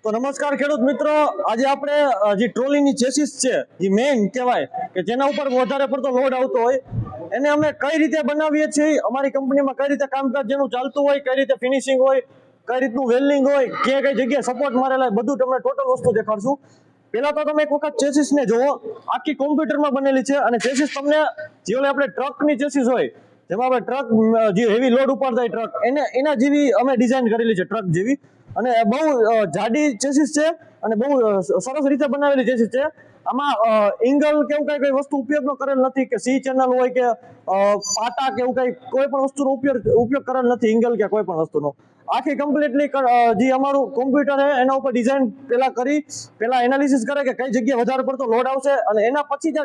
તો નમસ્કાર ખેડૂત મિત્રો, આજે આપણે જે ટ્રોલીની ચેસીસ છે જે મેઇન કહેવાય કે જેના ઉપર વધારે પડતો લોડ આવતો હોય એને અમે કઈ રીતે બનાવીએ છીએ, અમારી કંપનીમાં કઈ રીતે કામકાજ જેનું ચાલતું હોય, કઈ રીતે ફિનિશિંગ હોય, કઈ રીતનું વેલ્ડિંગ હોય, કઈ જગ્યાએ સપોર્ટ મારેલા હોય, બધું તમને ટોટલ વસ્તુ દેખાડશું. પેલા તો તમે એક વખત ચેસીસ ને જોવો, આખી કોમ્પ્યુટરમાં બનેલી છે અને ચેસીસ તમને જે આપણે ટ્રકની ચેસીસ હોય જેમાં આપણે ટ્રક જે હેવી લોડ ઉપાડતા ટ્રક એના જેવી અમે ડિઝાઇન કરેલી છે, ટ્રક જેવી. અને બહુ જાડી ચેસીસ છે અને બહુ સરસ રીતે બનાવેલી ચેસીસ છે. આમાં એંગલ કેવું કઈ વસ્તુ ઉપયોગ કરેલ નથી કે સી ચેનલ હોય કે પાટા કે એવું કઈ કોઈ પણ વસ્તુનો ઉપયોગ કરેલ નથી, એંગલ કે કોઈ પણ વસ્તુનો. આખી કમ્પ્લીટલી જે અમારું કોમ્પ્યુટર છે એના ઉપર ડિઝાઇન પેલા એનાલિસિસ કરે કે કઈ જગ્યાએ વધારે પડતો લોડ આવશે અને એના પછી જ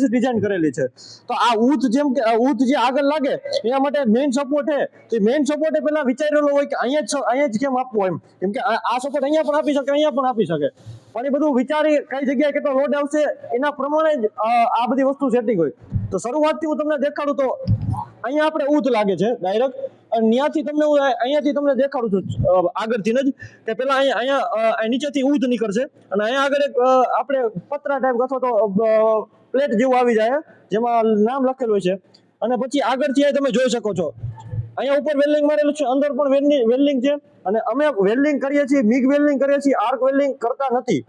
ડિઝાઇન કરેલી છે. તો આ ઊંચ જે આગળ લાગે એના માટે મેઇન સપોર્ટ છે. તો મેઇન સપોર્ટ પેલા વિચારેલો હોય કે અહીંયા જ કેમ આપવો એમ, કેમ કે આ સપોર્ટ અહીંયા પણ આપી શકે, અહીંયા પણ આપી શકે, પણ એ બધું વિચારી કઈ જગ્યાએ કેટલો લોડ આવશે એના પ્રમાણે જ આ બધી વસ્તુ સેટિંગ હોય. તો શરૂઆતથી હું તમને દેખાડું તો અહીંયા આપણે ઊંચ લાગે છે ડાયરેક્ટ, અને અહીંયાથી તમને દેખાડું છું આગળથી જ કે પેલા અહીંયા નીચેથી ઊંચ નીકળશે અને અહીંયા આગળ એક આપણે પતરા ટાઈપ અથવા તો પ્લેટ જેવું આવી જાય જેમાં નામ લખેલું હોય છે. અને પછી આગળથી તમે જોઈ શકો છો અહીંયા ઉપર વેલ્ડિંગ મારેલું છે, અંદર પણ વેલ્ડિંગ છે. અને અમે વેલ્ડિંગ કરીએ છીએ, મિગ વેલ્ડિંગ કરીએ છીએ, આર્ક વેલ્ડિંગ કરતા નથી.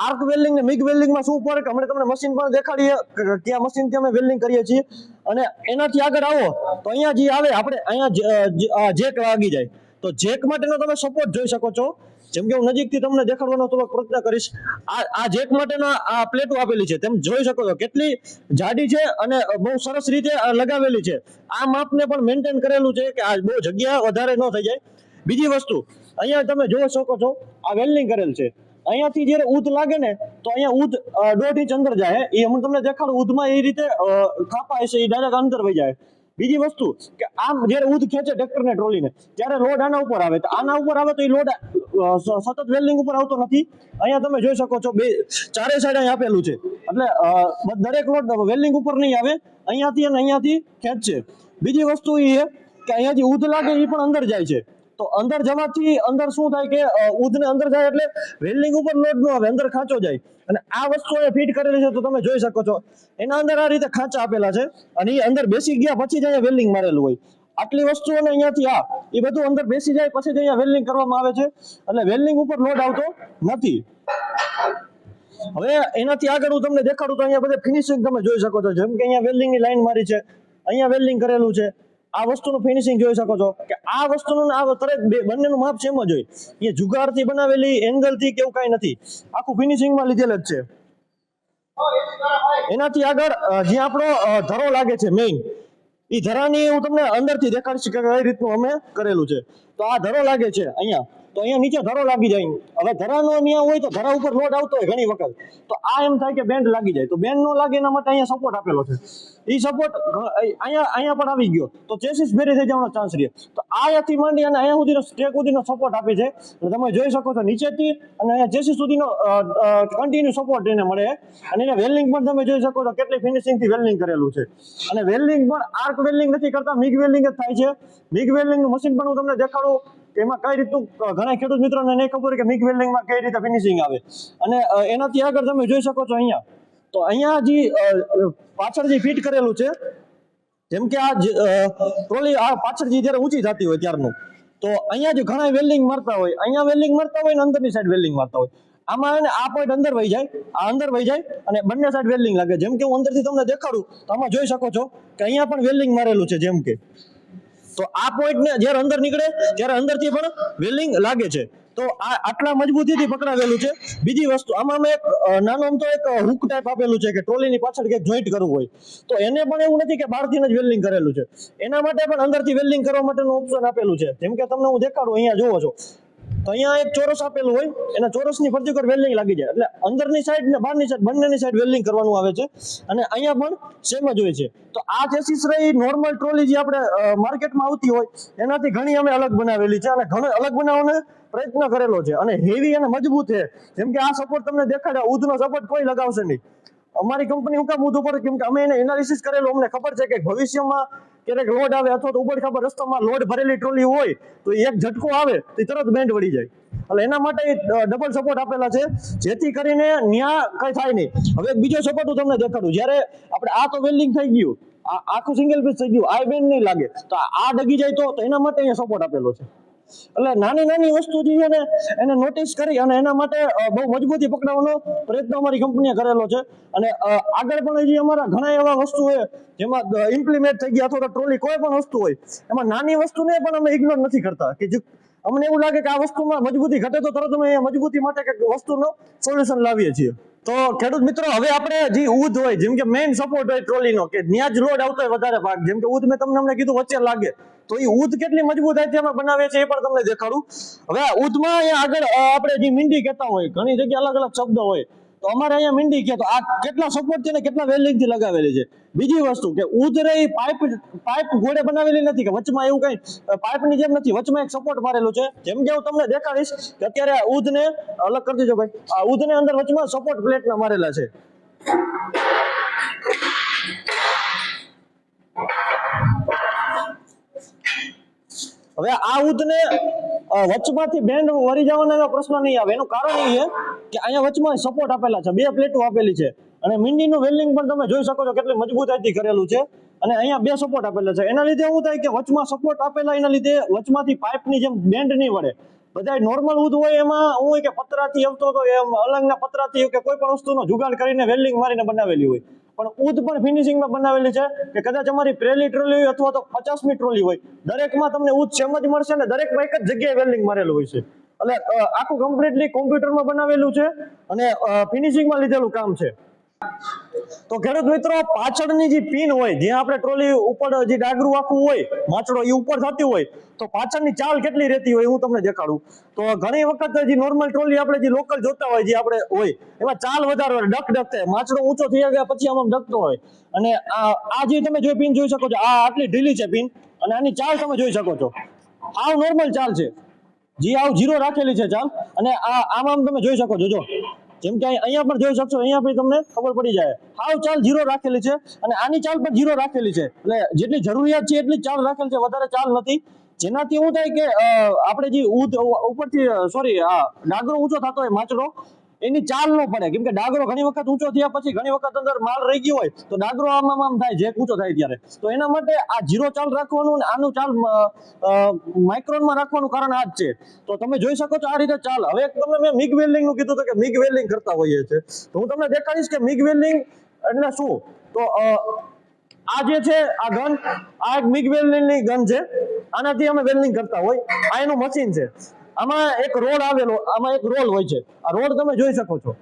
આર્ક વેલ્ડિંગ ને મિગ વેલ્ડિંગમાં શું ફરક અમે તમને મશીન પણ દેખાડીએ કે આ મશીનથી અમે વેલ્ડિંગ કરીએ છીએ. અને એનાથી આગળ આવો તો અહીંયા જે આવે આપણે અહીંયા જેક લાગી જાય. તો જેક માટેનો તમે સપોર્ટ જોઈ શકો છો, જેમ કે હું નજીકથી તમને દેખાડવાનો થોડો પ્રયત્ન કરીશ. આ જેક માટેના આ પ્લેટો આપેલી છે, તેમ જોઈ શકો છો કેટલી જાડી છે અને બહુ સરસ રીતે લગાવેલી છે. આ માપને પણ મેન્ટેન કરેલું છે કે આ બહુ જગ્યા વધારે ન થઈ જાય. બીજી વસ્તુ અહીંયા તમે જોઈ શકો છો આ વેલ્ડિંગ કરેલ છે. અહીંયાથી જયારે ઊંચ લાગે ને તો અહીંયા ઊંચ 1.5 ઇંચ અંદર જાય, એ હું તમને દેખાડું. ઊંચમાં એ રીતે કાપા હશે, એ ડાયરેક્ટ અંદર વહી જાય. બીજી વસ્તુ કે આમ જયારે ઊંચ ખેંચે ટ્રેક્ટર ને ટ્રોલીને ત્યારે લોડ આના ઉપર આવે, તો આના ઉપર આવે તો એ લોડ સતત વેલ્ડિંગ ઉપર આવતો નથી. અહીંયા તમે જોઈ શકો છો ચારે સાઈડ અહીં આપેલું છે, એટલે દરેક લોડ વેલ્ડિંગ ઉપર નહીં આવે, અહીંયાથી અને અહીંયાથી ખેંચશે. બીજી વસ્તુ એ છે કે અહીંયાથી ઊંચ લાગે એ પણ અંદર જાય છે. તો અંદર જવાથી અંદર શું થાય કે ઊંચને અંદર જાય એટલે વેલ્ડિંગ ઉપર લોડ ન આવે, અંદર ખાંચો જાય. અને આ વસ્તુ એ ફિટ કરેલી છે તો તમે જોઈ શકો છો એના અંદર આ રીતે ખાંચા આપેલા છે અને એ અંદર બેસી ગયા પછી જ અહીંયા વેલ્ડિંગ મારેલું હોય. આટલી વસ્તુઓને અહીંયાથી એ બધું અંદર બેસી જાય પછી જ અહીંયા વેલ્ડિંગ કરવામાં આવે છે, એટલે વેલ્ડિંગ ઉપર લોડ આવતો નથી. હવે એનાથી આગળ હું તમને દેખાડું તો અહીંયા બધે ફિનિશિંગ તમે જોઈ શકો છો, જેમ કે અહીંયા વેલ્ડિંગની લાઈન મારી છે, અહીંયા વેલ્ડિંગ કરેલું છે. આ વસ્તુનું ફિનિશિંગ જોઈ શકો છો કે આ વસ્તુનું બંનેનું માપ સેમ જ હોય. એ જુગાડથી બનાવેલી એંગલથી કેવું કઈ નથી, આખું ફિનિશિંગમાં લીધેલ જ છે. એનાથી આગળ જે આપણો ધરો લાગે છે મેઇન, એ ધરાની હું તમને અંદરથી દેખાડીશ કે કઈ રીતનું અમે કરેલું છે. તો આ ધરો લાગે છે અહીંયા, તો અહીંયા નીચે ધરો લાગી જાય. હવે ધરાનો અહીંયા હોય તો ધરા ઉપર લોડ આવતો હોય ઘણી વખત, તો આ એમ થાય કે બેન્ડ લાગી જાય. તો બેન્ડ નો લાગે એના માટે અહીંયા સપોર્ટ આપેલો છે. એ સપોર્ટ અહીંયા પણ આવી ગયો તો ચેસીસ ભેરી થઈ જવાનો ચાન્સ રહે. તો અહીંયાથી માંડી અને અહીંયા સુધીનો સ્ટેક સુધીનો સપોર્ટ આપે છે. તમે જોઈ શકો છો નીચેથી અને અહીંયા ચેસીસ સુધીનો કન્ટિન્યુ સપોર્ટ એને મળે. અને એને વેલ્ડિંગ પણ તમે જોઈ શકો છો કેટલી ફિનિશિંગથી વેલ્ડિંગ કરેલું છે. અને વેલ્ડિંગ પણ આર્ક વેલ્ડિંગ નથી કરતા, મિગ વેલ્ડિંગ જ થાય છે. મિગ વેલ્ડિંગનું મશીન પણ હું તમને દેખાડું કે એમાં કઈ રીતનું ઘણા ખેડૂત મિત્રોને નહીં ખબર કે મિગ વેલ્ડિંગમાં કઈ રીતે ફિનિશિંગ આવે. અને એનાથી આગળ તમે જોઈ શકો છો અહીંયા, તો અહીંયા જે પાછળ જે ફિટ કરેલું છે, જેમ કે આ ટ્રોલી આ પાછળ જે જયારે ઊંચી થતી હોય ત્યારનું, તો અહીંયા જે ઘણા વેલ્ડિંગ મારતા હોય, અહીંયા વેલ્ડિંગ મારતા હોય ને અંદરની સાઈડ વેલ્ડિંગ મારતા હોય. આમાં આ પોઈન્ટ અંદર વહી જાય, આ અંદર વહી જાય અને બંને સાઈડ વેલ્ડિંગ લાગે. જેમ કે હું અંદરથી તમને દેખાડું તો આમાં જોઈ શકો છો કે અહીંયા પણ વેલ્ડિંગ મારેલું છે. જેમ કે તો આ પોઈન્ટ ને જ્યારે અંદર નીકળે ત્યારે અંદરથી પણ વેલ્ડિંગ લાગે છે. તો આ આટલા મજબૂતીથી પકડાવેલું છે. બીજી વસ્તુ આમાં મેં એક નાનો તો એક હુક ટાઈપ આપેલું છે કે ટ્રોલીની પાછળ કંઈક જોઈન્ટ કરવું હોય તો એને પણ એવું નથી કે બહારથી જ વેલ્ડિંગ કરેલું છે, એના માટે પણ અંદરથી વેલ્ડિંગ કરવા માટેનું ઓપ્શન આપેલું છે. જેમ કે તમને હું દેખાડું, અહીંયા જોવો છો તો અહીંયા એક ચોરસ આપેલું હોય, એના ચોરસની ફરતી ઉપર વેલ્ડિંગ લાગી જાય, એટલે અંદરની સાઈડ ને બહારની સાઈડ બંનેની સાઈડ વેલ્ડિંગ કરવાનું આવે છે. અને અહીંયા પણ સેમ જ હોય છે. તો આ ચેસીસ રહી નોર્મલ ટ્રોલી જે આપણે માર્કેટમાં આવતી હોય એનાથી ઘણી અમે અલગ બનાવેલી છે અને ઘણો અલગ બનાવવાનો પ્રયત્ન કરેલો છે અને હેવી અને મજબૂત છે. જેમ કે આ સપોર્ટ તમને દેખાડ્યા, ઊંચનો સપોર્ટ કોઈ લગાવશે નહીં. અમારી કંપની હું કામ ઊંધું પડે, કેમ કે અમે એને એનાલિસિસ કરેલું, અમને ખબર છે કે ભવિષ્યમાં ક્યારેક લોડ આવે અથવા તો ઉબડ ખાબડ રસ્તામાં લોડ ભરેલી ટ્રોલી હોય તો એક ઝટકો આવે તો તરત બેન્ડ વળી જાય. એટલે એના માટે ડબલ સપોર્ટ આપેલા છે, જેથી કરીને ન્યા કઈ થાય નહીં. હવે બીજો સપોર્ટ હું તમને દેખાડું. જ્યારે આપણે આ તો વેલ્ડિંગ થઈ ગયું, આખું સિંગલ પીસ થઈ ગયું, આ બેન નહીં લાગે, તો આ ડગી જાય તો એના માટે અહીંયા સપોર્ટ આપેલો છે. એટલે નાની નાની વસ્તુ જે છે ને એને નોટિસ કરી અને એના માટે બહુ મજબૂતી પકડાવવાનો પ્રયત્ન અમારી કંપનીએ કરેલો છે. અને આગળ પણ હજી અમારા ઘણા એવા વસ્તુ હોય જેમાં ઇમ્પ્લિમેન્ટ થઈ ગયા, અથવા તો ટ્રોલી કોઈ પણ વસ્તુ હોય એમાં નાની વસ્તુને પણ અમે ઇગ્નોર નથી કરતા. કે અમને એવું લાગે કે આ વસ્તુમાં મજબૂતી ઘટે તો તરત અમે મજબૂતી માટે કંઈક વસ્તુનો સોલ્યુશન લાવીએ છીએ. તો ખેડૂત મિત્રો, હવે આપણે જે ઉધ હોય, જેમ કે મેઇન સપોર્ટ હોય ટ્રોલીનો, કે ત્યાં જ લોડ આવતો હોય વધારે ભાગ, જેમ કે ઉધ મેં તમને હમણાં કીધું વચ્ચે લાગે, તો એ ઉધ કેટલી મજબૂતાઈથી અમે બનાવીએ છીએ એ પણ તમને દેખાડું. હવે ઉધમાં અહીંયા આગળ આપણે જે મીંડી કહેતા હોય, ઘણી જગ્યાએ અલગ અલગ શબ્દ હોય, તો અમારે અહીંયા મીંડી કહે તો આ કેટલા સપોર્ટ છે ને કેટલા વેલ્ડિંગથી લગાવેલી છે. બીજી વસ્તુ કે ઉધ રે પાઇપ ઘોડે બનાવેલી નથી, કે વચમાં એવું કઈ પાઇપની જેમ નથી, વચમાં એક સપોર્ટ મારેલું છે. જેમ કે હું તમને દેખાડીશ કે અત્યારે ઉધને અલગ કરી દેજો ભાઈ, આ ઉધને અંદર વચમાં સપોર્ટ પ્લેટના મારેલા છે. હવે આ ઉધને વચમાંથી બેન્ડ વળી જવાનો એવો પ્રશ્ન નહીં આવે. એનું કારણ એ છે કે અહીંયા વચમાં સપોર્ટ આપેલા છે, બે પ્લેટો આપેલી છે, અને મીંડીનું વેલ્ડિંગ પણ તમે જોઈ શકો છો કેટલી મજબૂતાઈથી કરેલું છે. અને અહીંયા બે સપોર્ટ આપેલા છે, એના લીધે શું થાય કે વચમાં સપોર્ટ આપેલા એના લીધે વચમાંથી પાઇપની જેમ બેન્ડ નહીં વળે. બધા નોર્મલ ઉધ હોય એમાં શું હોય કે પતરાથી આવતો તો એમ અલંગના પતરાથી કે કોઈ પણ વસ્તુનો જુગાડ કરીને વેલ્ડિંગ મારીને બનાવેલી હોય. પણ ઉધ પણ ફિનિશિંગમાં બનાવેલી છે કે કદાચ અમારી પ્રેલી ટ્રોલી હોય અથવા તો 50મી ટ્રોલી હોય, દરેકમાં તમને ઉધ સેમ જ મળશે ને દરેકમાં એક જ જગ્યાએ વેલ્ડિંગ મારેલું હોય છે. એટલે આખું કમ્પ્લીટલી કોમ્પ્યુટરમાં બનાવેલું છે અને ફિનિશિંગમાં લીધેલું કામ છે. તો ખેડૂત મિત્રો, પાછળની જે પિન હોય, જ્યાં આપણે ટ્રોલી ઉપર જે ડાગરું આખું હોય, માછડો એ ઉપર થતી હોય, તો પાછળની ચાલ કેટલી રહેતી હોય હું તમને દેખાડું. તો ઘણી વખત જે નોર્મલ ટ્રોલી આપણે જે લોકલ જોતા હોય, જે આપણે હોય એમાં ચાલ વધારે હોય, ડક થાય, માછડો ઊંચો થઈ ગયા પછી આમ ડકતો હોય. અને આ જે તમે જો પિન જોઈ શકો છો, આ આટલી ઢીલી છે પિન, અને આની ચાલ તમે જોઈ શકો છો, આવ નોર્મલ ચાલ છે, જે આવ જીરો રાખેલી છે ચાલ. અને આમ તમે જોઈ શકો છો, જો જેમ કે અહીંયા પણ જોઈ શકશો, અહીંયા પણ તમને ખબર પડી જાય, હાવ ચાલ જીરો રાખેલી છે, અને આની ચાલ પણ જીરો રાખેલી છે. એટલે જેટલી જરૂરિયાત છે એટલી ચાલ રાખેલી છે, વધારે ચાલ નથી. જેનાથી શું થાય કે આપણે જે ઉપરથી ડાગરો ઊંચો થતો હોય માછડો, એની ચાલ ન પડે. કેમ કે ડાગરો ઘણી વખત ઊંચો થયા પછી ઘણી વખત અંદર માલ રહી ગયો હોય તો ડાગરો આમ થાય, જે ઊંચો થાય ત્યારે. તો એના માટે આ જીરો ચાલ રાખવાનું અને આનું ચાલ માઇક્રોનમાં રાખવાનું કારણ આ જ છે. તો તમે જોઈ શકો છો આ રીતે ચાલ. હવે તમને મેં મિગ વેલ્ડિંગ નું કીધું કે મિગ વેલ્ડિંગ કરતા હોઈએ છીએ, તો હું તમને દેખાડીશ કે મિગ વેલ્ડિંગ એટલે શું. તો આ જે છે આ ગન, આ એક મિગ વેલ્ડિંગની ગન છે, આનાથી અમે વેલ્ડિંગ કરતા હોય. આ એનું મશીન છે, આમાં એક રોડ આવેલો, આમાં એક રોલ હોય છે, આ રોડ તમે જોઈ શકો છો.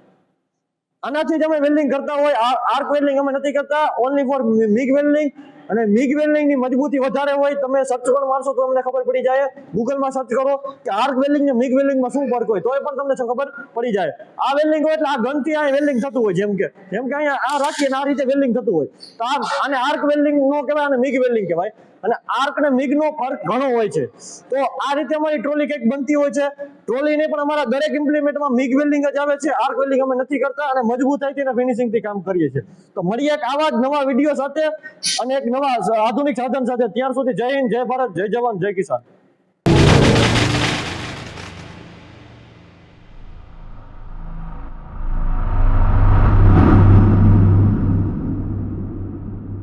આનાથી જ અમે વેલ્ડિંગ કરતા હોય. આર્ક વેલ્ડિંગ અમે નથી કરતા, ઓનલી ફોર મિગ વેલ્ડિંગ. અને મિગ વેલ્ડિંગની મજબૂતી વધારે હોય, તમે સર્ચ પણ મારશો તો તમને ખબર પડી જાય. ગૂગલમાં સર્ચ કરો કે આર્ક વેલ્ડિંગ ને મિગ વેલ્ડિંગમાં શું ફરક હોય, તો એ પણ તમને ખબર પડી જાય. આ વેલ્ડિંગ હોય એટલે આ ગનથી આ વેલ્ડિંગ થતું હોય, જેમ કે અહીંયા આ રાખીને આ રીતે વેલ્ડિંગ થતું હોય, તો આને આર્ક વેલ્ડિંગ નો કહેવાય, અને મિગ વેલ્ડિંગ કહેવાય. અને આર્ક અને મિગ નો ફરક ઘણો હોય છે. તો આ રીતે અમારી ટ્રોલી કંઈક બનતી હોય છે. ટ્રોલીને પણ અમારા દરેક ઇમ્પ્લિમેન્ટમાં મિગ વેલ્ડિંગ જ આવે છે, આર્ક વેલ્ડિંગ અમે નથી કરતા, અને મજબૂતાઈથી અને ફિનિશિંગથી કામ કરીએ છીએ. તો મળીએ એક આવા જ નવા વિડીયો સાથે અને એક નવા આધુનિક સાધન સાથે. ત્યાર સુધી જય હિન્દ, જય ભારત, જય જવાન, જય કિસાન.